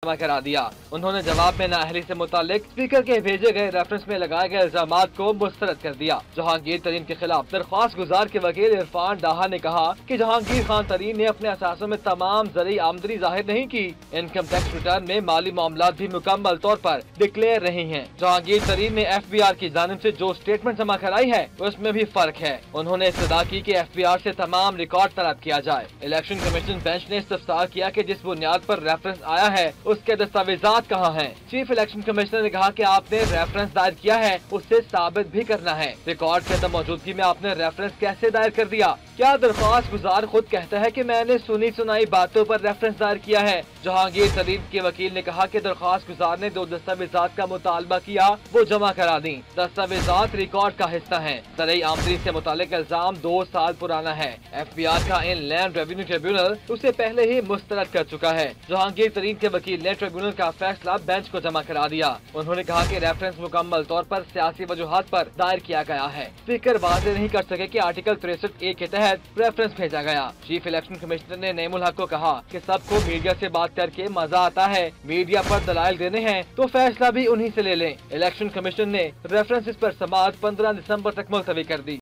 जमा करा दिया। उन्होंने जवाब में नाअहली से मुतालिक स्पीकर के भेजे गए रेफरेंस में लगाए गए इल्जामात को मुस्तरद कर दिया। जहांगीर तरीन के खिलाफ दरख्वास्त गुजार के वकील इरफान डाहा ने कहा कि जहांगीर खान तरीन ने अपने असासों में तमाम ज़री आमदनी जाहिर नहीं की। इनकम टैक्स रिटर्न में माली मामलात भी मुकम्मल तौर पर डिक्लेयर रही हैं। जहांगीर तरीन ने FBR की जानिब से जो स्टेटमेंट जमा कराई है उसमें भी फर्क है। उन्होंने इस्तदा की कि FBR से तमाम रिकॉर्ड तलब किया जाए। इलेक्शन कमीशन बेंच ने इस्तफसार किया कि जिस बुनियाद पर रेफरेंस आया है उसके दस्तावेजात कहाँ हैं। चीफ इलेक्शन कमिश्नर ने कहा कि आपने रेफरेंस दायर किया है, उससे साबित भी करना है। रिकॉर्ड के अंदर मौजूदगी में आपने रेफरेंस कैसे दायर कर दिया? क्या दरख्वास्त गुजार खुद कहता है कि मैंने सुनी सुनाई बातों पर रेफरेंस दायर किया है? जहांगीर तरीन के वकील ने कहा कि दरख्वास्त गुजार ने 2 दस्तावेजात का मुतालबा किया, वो जमा करा दी। दस्तावेजात रिकॉर्ड का हिस्सा हैं। ज़राई आमदनी से मुतालिक इल्जाम 2 साल पुराना है। FBR का इनलैंड रेवेन्यू ट्रिब्यूनल उसे पहले ही मुस्तरद कर चुका है। जहांगीर तरीन के वकील ने ट्रिब्यूनल का फैसला बेंच को जमा करा दिया। उन्होंने कहा कि रेफरेंस मुकम्मल तौर पर सियासी वजूहात पर दायर किया गया है। स्पीकर वाज़ेह नहीं कर सके कि आर्टिकल 63A के तहत रेफरेंस भेजा गया। चीफ इलेक्शन कमिश्नर ने नईमुल हक को कहा कि सबको मीडिया से बात करके मजा आता है, मीडिया पर दलाइल देने हैं तो फैसला भी उन्हीं से ले लें। इलेक्शन कमीशन ने रेफरेंसेस पर समाअत 15 दिसंबर तक मुलतवी कर दी।